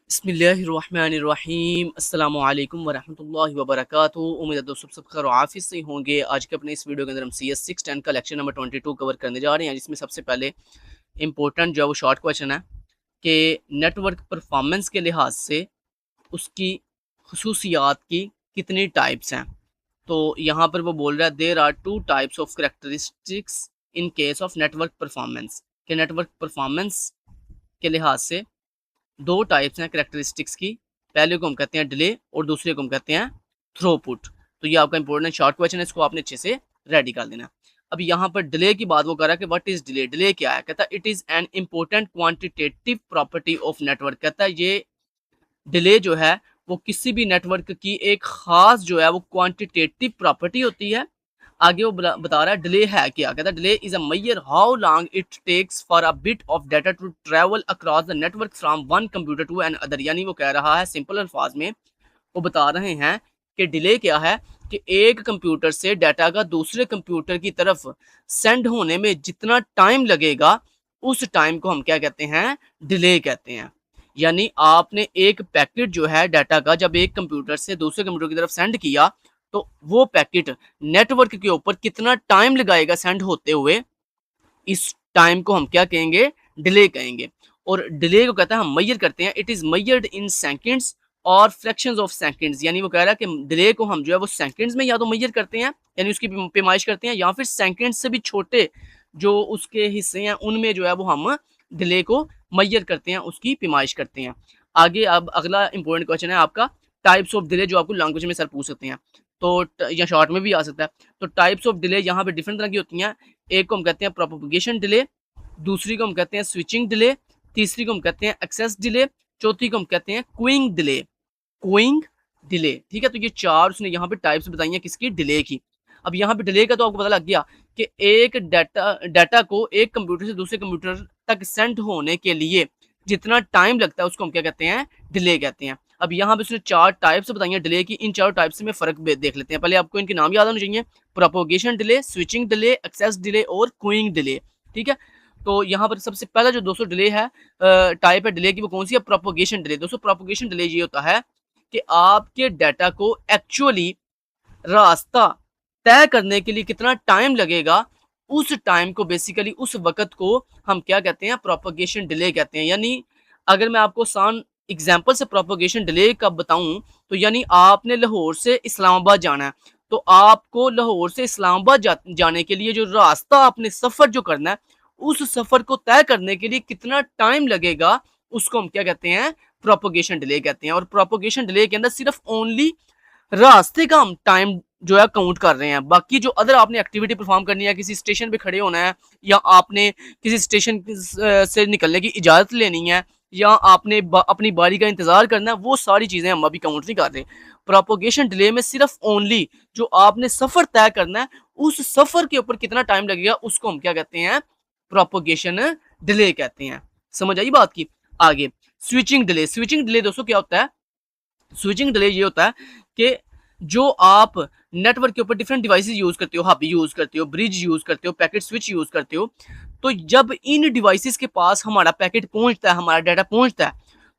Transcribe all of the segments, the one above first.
बिस्मिल्लाहिर्रहमानिर्रहीम अस्सलामुअलैकुम वरहमतुल्लाहि वबरकातुहू। उम्मीद है दोस्तों सब खैर आफियत से होंगे। आज के अपने इस वीडियो के अंदर हम CS 610 का लेक्चर नंबर 22 कवर करने जा रहे हैं, जिसमें सबसे पहले इंपॉर्टेंट जो है वो शॉर्ट क्वेश्चन है कि नेटवर्क परफॉर्मेंस के लिहाज से उसकी खसूसियात की कितनी टाइप्स हैं। तो यहाँ पर वो बोल रहा है there are two types of characteristics in case of network performance, के नेटवर्क परफॉर्मेंस के लिहाज से दो टाइप्स हैं करेक्टरिस्टिक्स की। पहले को हम कहते हैं डिले और दूसरे को हम कहते हैं थ्रूपुट। तो ये आपका इंपॉर्टेंट शॉर्ट क्वेश्चन है, इसको आपने अच्छे से रेडी कर देना। अब यहाँ पर डिले की बात वो कर रहा है कि व्हाट इज डिले। डिले क्या है? कहता है it is an important quantitative property of network. कहता है ये डिले जो है वो किसी भी नेटवर्क की एक खास जो है वो क्वांटिटेटिव प्रॉपर्टी होती है। आगे वो बता रहा है डिले है क्या। कहता है delay is a measure how long it takes for a bit of data to travel across the network from one computer to another. यानी वो कह रहा है सिंपल अल्फाज में वो बता रहे हैं कि डिले क्या है कि एक कंप्यूटर से डाटा का दूसरे कंप्यूटर की तरफ सेंड होने में जितना टाइम लगेगा उस टाइम को हम क्या कहते हैं? डिले कहते हैं। यानी आपने एक पैकेट जो है डाटा का जब एक कंप्यूटर से दूसरे कंप्यूटर की तरफ सेंड किया तो वो पैकेट नेटवर्क के ऊपर कितना टाइम लगाएगा सेंड होते हुए, इस टाइम को हम क्या कहेंगे? डिले कहेंगे। और डिले को कहता है हम मेजर करते हैं, it is measured in seconds और फ्रैक्शंस ऑफ सेकंड्स। यानी वो कह रहा है कि डिले को हम जो है वो सेकंड्स में या तो मेजर करते हैं यानी उसकी पैमाइश करते हैं, या फिर सेकंड्स से भी छोटे जो उसके हिस्से हैं उनमें जो है वो हम डिले को मेजर करते हैं, उसकी पैमाइश करते हैं। आगे अब अगला इंपॉर्टेंट क्वेश्चन है आपका टाइप्स ऑफ डिले, जो आपको लैंग्वेज में सर पूछ सकते हैं तो या शॉर्ट में भी आ सकता है। तो टाइप्स ऑफ डिले यहाँ पे डिफरेंट तरह की होती हैं। एक को हम कहते हैं प्रोपगेशन डिले, दूसरी को हम कहते हैं स्विचिंग डिले, तीसरी को हम कहते हैं एक्सेस डिले, चौथी को हम कहते हैं क्यूइंग डिले। क्यूइंग डिले, ठीक है। तो ये चार उसने यहाँ पे टाइप्स बताई हैं किसकी? डिले की। अब यहाँ पे डिले का तो आपको पता लग गया कि एक डाटा को एक कंप्यूटर से दूसरे कंप्यूटर तक सेंड होने के लिए जितना टाइम लगता है उसको हम क्या कहते हैं? डिले कहते हैं। अब यहाँ पे उसने चार टाइप्स बताई हैं डिले की। इन चारों टाइप्स में फर्क देख लेते हैं। पहले आपको इनके नाम याद होने चाहिए, propagation delay, switching delay, access delay और क्यूइंग डिले, ठीक है। तो यहाँ पर सबसे पहला जो दोस्तों डिले है टाइप है डिले की, वो कौन सी है? Propagation delay. दोस्तों प्रोपोगेशन डिले ये होता है कि आपके डाटा को एक्चुअली रास्ता तय करने के लिए कितना टाइम लगेगा, उस टाइम को बेसिकली उस वक्त को हम क्या कहते हैं? प्रोपोगेशन डिले कहते हैं। यानी अगर मैं आपको आसान एग्जाम्पल से प्रोपोगेशन डिले का बताऊं तो यानी आपने लाहौर से इस्लामाबाद जाना है, तो आपको लाहौर से इस्लामाबाद जाने के लिए जो रास्ता आपने सफर जो करना है उस सफर को तय करने के लिए कितना टाइम लगेगा उसको हम क्या कहते हैं? प्रोपोगेशन डिले कहते हैं। और प्रोपोगेशन डिले के अंदर सिर्फ ओनली रास्ते का हम टाइम जो है काउंट कर रहे हैं। बाकी जो अदर आपने एक्टिविटी परफॉर्म करनी है, किसी स्टेशन पे खड़े होना है, या आपने किसी स्टेशन से निकलने की इजाज़त लेनी है, या आपने अपनी बारी का इंतज़ार करना है, वो सारी चीज़ें हम अभी काउंट नहीं कर रहे। प्रोपोगेशन डिले में सिर्फ ओनली जो आपने सफ़र तय करना है उस सफ़र के ऊपर कितना टाइम लगेगा उसको हम क्या कहते हैं? प्रोपोगेशन डिले कहते हैं। समझ आई बात की? आगे स्विचिंग डिले। स्विचिंग डिले दोस्तों क्या होता है? स्विचिंग डिले ये होता है कि जो आप नेटवर्क के ऊपर डिफरेंट डिवाइसेस यूज करते हो, हब यूज करते हो, ब्रिज यूज करते हो, पैकेट स्विच यूज करते हो, तो जब इन डिवाइसेस के पास हमारा पैकेट पहुंचता है, हमारा डाटा पहुंचता है,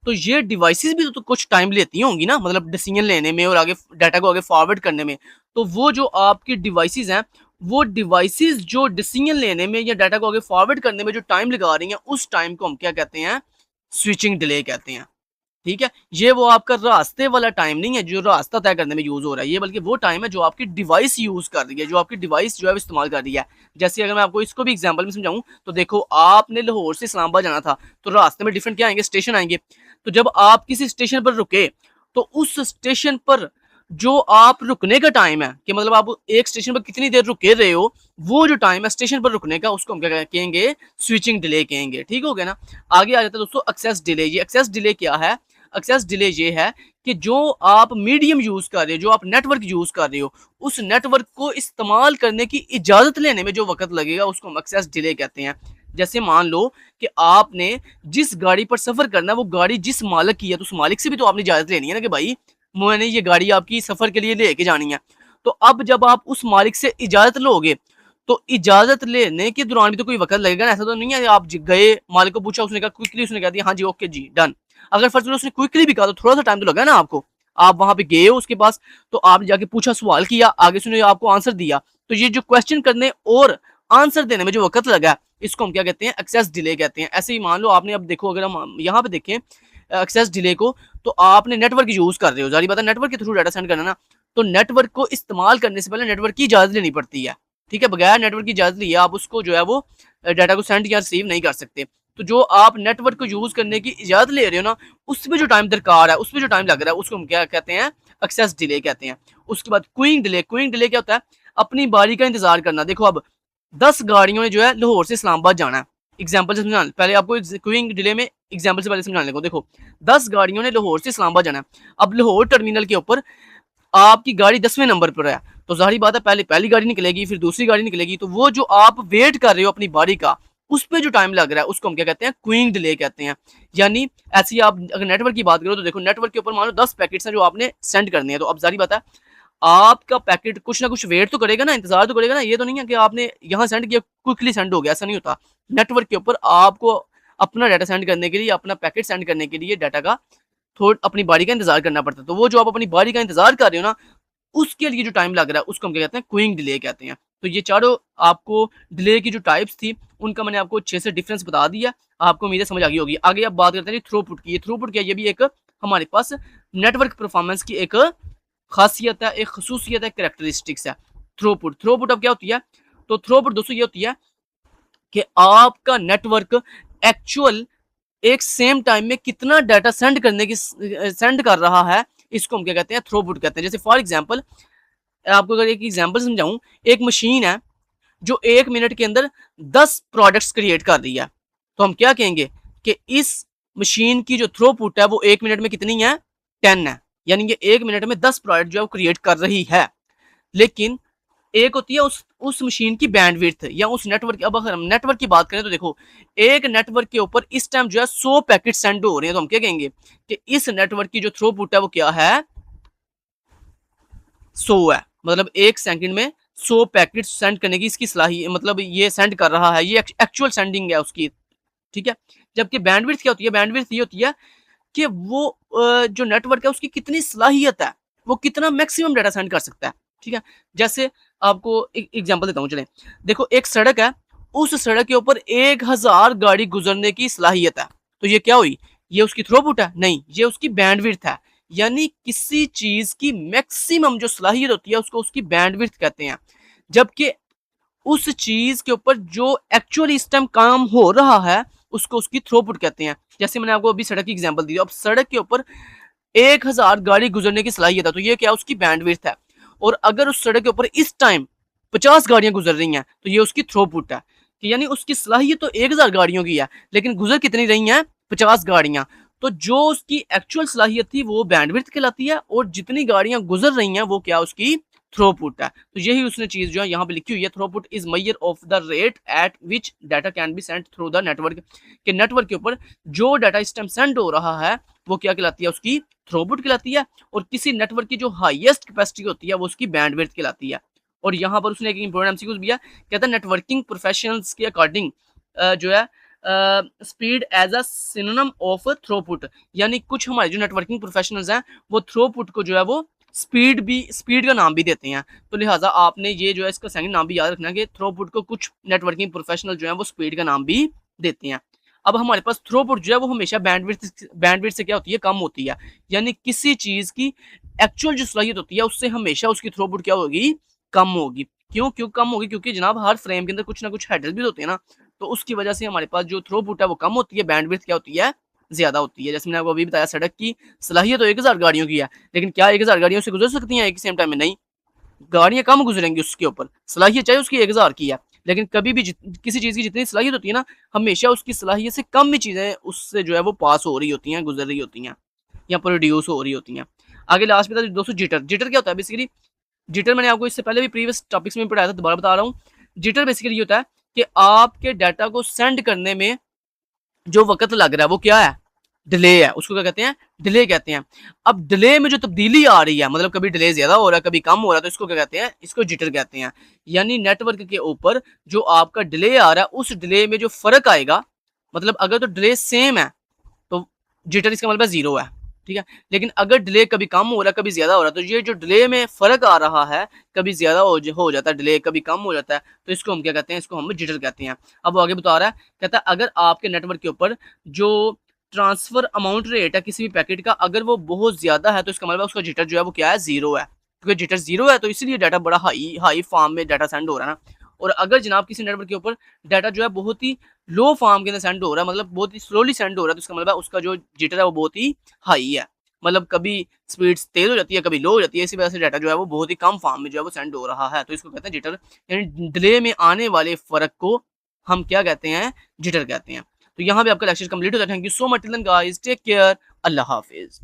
तो ये डिवाइसेस भी तो कुछ टाइम लेती होंगी ना, मतलब डिसीजन लेने में और आगे डाटा को आगे फॉरवर्ड करने में। तो वो जो आपकी डिवाइसेस हैं वो डिवाइसेस जो डिसीजन लेने में या डाटा को आगे फॉरवर्ड करने में जो टाइम लगा रही हैं उस टाइम को हम क्या कहते हैं? स्विचिंग डिले कहते हैं, ठीक है। ये वो आपका रास्ते वाला टाइम नहीं है जो रास्ता तय करने में यूज हो रहा है, ये बल्कि वो टाइम है जो आपकी डिवाइस यूज कर रही है, जो आपकी डिवाइस जो है इस्तेमाल कर रही है। जैसे अगर मैं आपको इसको भी एग्जांपल में समझाऊं तो देखो, आपने लाहौर से इस्लामाबाद जाना था तो रास्ते में डिफरेंट क्या आएंगे? स्टेशन आएंगे। तो जब आप किसी स्टेशन पर रुके तो उस स्टेशन पर जो आप रुकने का टाइम है कि मतलब आप एक स्टेशन पर कितनी देर रुके रहे हो, वो जो टाइम है स्टेशन पर रुकने का उसको हम क्या कहेंगे? स्विचिंग डिले कहेंगे, ठीक हो गया ना। आगे आ जाता है दोस्तों एक्सेस डिले। ये एक्सेस डिले क्या है? एक्सेस डिले ये है कि जो आप मीडियम यूज कर रहे हो, जो आप नेटवर्क यूज कर रहे हो, उस नेटवर्क को इस्तेमाल करने की इजाजत लेने में जो वक्त लगेगा उसको हम एक्सेस डिले कहते हैं। जैसे मान लो कि आपने जिस गाड़ी पर सफर करना है वो गाड़ी जिस मालिक की है, तो उस मालिक से भी तो आपने इजाजत लेनी है ना कि भाई मैंने ये गाड़ी आपकी सफर के लिए लेके जानी है। तो अब जब आप उस मालिक से इजाजत लोगे तो इजाजत लेने के दौरान भी तो कोई वक्त लगेगा ना। ऐसा तो नहीं है आप गए, मालिक को पूछा, उसने कहा क्विकली, उसने कह दिया हाँ जी ओके जी डन। अगर फर्ज करो उसने क्विकली भी कहा तो थोड़ा सा टाइम तो लगा ना आपको, आप वहां पे गए हो उसके पास, तो आपने जाके पूछा, सवाल किया, आगे से आपको आंसर दिया, तो ये जो क्वेश्चन करने और आंसर देने में जो वक्त लगा, इसको हम क्या कहते हैं, एक्सेस डिले कहते हैं। ऐसे ही मान लो आपने, अब देखो अगर हम यहाँ पे देखें एक्सेस डिले को, तो आपने नेटवर्क यूज कर रहे हो, जारी बात है नेटवर्क के थ्रू डाटा सेंड करना ना, तो नेटवर्क को इस्तेमाल करने से पहले नेटवर्क की इजाजत लेनी पड़ती है, ठीक है। बगैर नेटवर्क की इजाजत लिए आप उसको जो है वो डाटा को सेंड या रिसीव नहीं कर सकते। तो जो आप नेटवर्क को यूज करने की इजाजत ले रहे हो ना, उसमें जो टाइम दरकार है, उसमें जो टाइम लग रहा है, उसको हम क्या कहते हैं, एक्सेस डिले कहते हैं। उसके बाद क्यूइंग डिले, क्यूइंग डिले क्या होता है, अपनी बारी का इंतजार करना। देखो अब 10 गाड़ियों ने जो है लाहौर से इस्लामाबाद जाना है, एग्जाम्पल से समझाने, पहले आपको क्यूइंग डिले में एग्जाम्पल से पहले समझाने लगो। देखो 10 गाड़ियों ने लाहौर से इस्लामाबाद जाना है, अब लाहौर टर्मिनल के ऊपर आपकी गाड़ी 10वें नंबर पर है, तो जाहिर बात है पहले पहली गाड़ी निकलेगी, फिर दूसरी गाड़ी निकलेगी, तो वो जो आप वेट कर रहे हो अपनी बारी का, उस पर जो टाइम लग रहा है उसको हम क्या कहते हैं, क्यूइंग डिले कहते हैं। यानी ऐसे ही आप अगर नेटवर्क की बात करो तो देखो नेटवर्क के ऊपर मान लो 10 पैकेट्स हैं जो आपने सेंड करने हैं, तो अब जाहिर बात है आपका पैकेट कुछ ना कुछ वेट तो करेगा ना, इंतजार तो करेगा ना। ये तो नहीं है कि आपने यहाँ सेंड किया क्विकली सेंड हो गया, ऐसा नहीं होता। नेटवर्क के ऊपर आपको अपना डाटा सेंड करने के लिए, अपना पैकेट सेंड करने के लिए डाटा का थोड़ा अपनी बारी का इंतजार करना पड़ता है। तो वो जो आप अपनी बारी का इंतजार कर रहे हो ना, उसके लिए जो टाइम लग रहा है उसको हम क्या कहते हैं, क्यूइंग डिले कहते हैं। तो ये चारों आपको डिले की जो टाइप्स थी उनका मैंने आपको अच्छे से डिफरेंस बता दिया, आपको उम्मीद है समझ आ गई होगी। आगे अब बात करते हैं थ्रूपुट की। ये थ्रूपुट क्या है, ये भी एक हमारे पास नेटवर्क परफॉर्मेंस की एक खासियत है, एक खसूसियत है, कैरेक्टरिस्टिक्स है थ्रूपुट। थ्रूपुट अब क्या होती है, तो थ्रूपुट दोस्तों ये होती है कि आपका नेटवर्क एक्चुअल एक सेम टाइम में कितना डाटा सेंड कर रहा है, इसको हम क्या कहते हैं, थ्रूपुट कहते हैं। जैसे फॉर एग्जांपल आपको अगर एक एग्जांपल समझाऊं, एक मशीन है जो 1 मिनट के अंदर 10 प्रोडक्ट्स क्रिएट कर रही है, तो हम क्या कहेंगे कि इस मशीन की जो थ्रूपुट है वो 1 मिनट में कितनी है, 10 है। यानी कि 1 मिनट में 10 प्रोडक्ट जो है वो क्रिएट कर रही है। लेकिन एक होती है उस मशीन की बैंडविड्थ या उस नेटवर्क। अब अगर हम नेटवर्क की बात करें तो देखो एक नेटवर्क के ऊपर इस टाइम जो है 100 पैकेट सेंड हो रहे हैं, तो हम क्या कहेंगे कि इस नेटवर्क की जो थ्रूपुट है वो क्या है, 100 है। मतलब 1 सेकंड में 100 पैकेट सेंड करने की इसकी सलाहियत, मतलब ये सेंड कर रहा है, ये एक्चुअल सेंडिंग है उसकी, ठीक है। जबकि बैंडविड्थ क्या होती है, बैंडविड्थ ये होती है कि वो जो नेटवर्क है उसकी कितनी सलाहियत है, वो कितना मैक्सिमम डाटा सेंड कर सकता है, ठीक है। जैसे आपको एक एग्जांपल देता हूँ, चलें देखो एक सड़क है, उस सड़क के ऊपर 1000 गाड़ी गुजरने की सलाहियत है, तो ये क्या हुई, ये उसकी थ्रूपुट है, नहीं ये उसकी बैंडविड्थ है। यानी किसी चीज की मैक्सिमम जो सलाहियत होती है उसको उसकी बैंडविड्थ कहते हैं। जबकि उस चीज के ऊपर जो एक्चुअली इस टाइम काम हो रहा है उसको उसकी थ्रूपुट कहते हैं। जैसे मैंने आपको अभी सड़क की एग्जांपल दी, अब सड़क के ऊपर 1000 गाड़ी गुजरने की सलाहियत है, तो ये क्या उसकी बैंडविड्थ है। और अगर उस सड़क के ऊपर इस टाइम 50 गाड़ियां गुजर रही हैं तो ये उसकी थ्रूपुट है, कि यानी उसकी सलाहियत तो 1000 गाड़ियों की है लेकिन गुजर कितनी रही हैं, 50 गाड़ियां। तो जो उसकी एक्चुअल सलाहियत थी वो बैंडविड्थ कहलाती है, और जितनी गाड़ियां गुजर रही हैं वो क्या उसकी थ्रूपुट है। तो यही उसने चीज जो है यहाँ पे लिखी हुई है, throughput is measure of the rate at which data can be sent through the network. के नेटवर्क के ऊपर जो डाटा इस टाइम सेंड हो रहा है वो क्या कहलाती है, उसकी थ्रूपुट कहलाती है। और किसी नेटवर्क की जो हाईएस्ट कैपेसिटी होती है वो उसकी बैंडविड्थ कहलाती है। और यहाँ पर उसने एक इंपॉर्टेंट एमसीक्यू दिया, कहता है नेटवर्किंग प्रोफेशनल्स के अकॉर्डिंग जो है speed as a synonym of throughput. यानी कुछ हमारे जो नेटवर्किंग प्रोफेशनल्स हैं वो थ्रूपुट को जो है वो स्पीड का नाम भी देते हैं। तो लिहाजा आपने ये जो है इसका सेकंड नाम भी याद रखना कि थ्रूपुट को कुछ नेटवर्किंग प्रोफेशनल जो है वो स्पीड का नाम भी देते हैं। अब हमारे पास थ्रूपुट जो है वो हमेशा बैंडविड्थ से क्या होती है, कम होती है। यानी किसी चीज की एक्चुअल जो सलाहियत होती है उससे हमेशा उसकी थ्रूपुट क्या होगी, कम होगी। क्यों कम होगी, क्योंकि जनाब हर फ्रेम के अंदर कुछ ना कुछ हेडर भी होते हैं ना, तो उसकी वजह से हमारे पास जो थ्रूपुट है वो कम होती है, बैंडविड्थ क्या होती है, ज्यादा होती है। जैसे मैंने आपको अभी बताया सड़क की सलाहियत तो 1000 गाड़ियों की है, लेकिन क्या 1000 गाड़ियों से गुजर सकती हैं एक सेम टाइम में, नहीं, गाड़ियां कम गुजरेंगी उसके ऊपर। सलाहियत चाहे उसकी 1000 की है, लेकिन कभी भी किसी चीज की जितनी सलाहियत होती है ना, हमेशा उसकी सलाहियत से कम ही चीजें उससे जो है वो पास हो रही होती हैं, गुजर रही होती हैं या प्रोड्यूस हो रही होती हैं। आगे लास्ट में था दोस्तों जिटर। जिटर क्या होता है बेसिकली, जिटर मैंने आपको इससे पहले भी प्रीवियस टॉपिक्स में पढ़ाया था, दोबारा बता रहा हूँ। जिटर बेसिकली ये होता है कि आपके डाटा को सेंड करने में जो वक्त लग रहा है वो क्या है, डिले है, उसको क्या कहते हैं, डिले कहते हैं। अब डिले में जो तब्दीली आ रही है, मतलब कभी डिले ज्यादा हो रहा है कभी कम हो रहा है, तो इसको क्या कहते हैं, इसको जिटर कहते हैं। यानी नेटवर्क के ऊपर जो आपका डिले आ रहा है उस डिले में जो फर्क आएगा, मतलब अगर तो डिले सेम है तो जिटर इसका मतलब ज़ीरो है, ठीक है। लेकिन अगर डिले कभी कम हो रहा है, कभी ज़्यादा हो रहा है, तो ये जो डिले में फ़र्क आ रहा है, कभी ज़्यादा हो जाता है डिले, कभी कम हो जाता है, तो इसको हम क्या कहते हैं, इसको हम जिटर कहते हैं। अब वो आगे बता रहा है, कहता है अगर आपके नेटवर्क के ऊपर जो ट्रांसफ़र अमाउंट रेट है किसी भी पैकेट का, अगर वो बहुत ज़्यादा है, तो इसका मतलब उसका जिटर जो है वो क्या है, ज़ीरो है। क्योंकि जिटर ज़ीरो है तो इसलिए डाटा बड़ा हाई फॉर्म में डाटा सेंड हो रहा है ना। और अगर जनाब किसी नेटवर्क के ऊपर डाटा जो है बहुत ही लो फॉर्म के अंदर सेंड हो रहा है, मतलब बहुत ही स्लोली सेंड हो रहा है, तो इसका मतलब है उसका जो जिटर है वो बहुत ही हाई है। मतलब कभी स्पीड तेज हो जाती है, कभी लो हो जाती है, इसी वजह से डाटा जो है वो बहुत ही कम फॉर्म में जो है वो सेंड हो रहा है, तो इसको कहते हैं जिटर। यानी डिले में आने वाले फर्क को हम क्या कहते हैं, जिटर कहते हैं। तो यहाँ पे आपका लेक्चर कंप्लीट होता है। Thank you so much, till then guys, take care, अल्लाह हाफिज।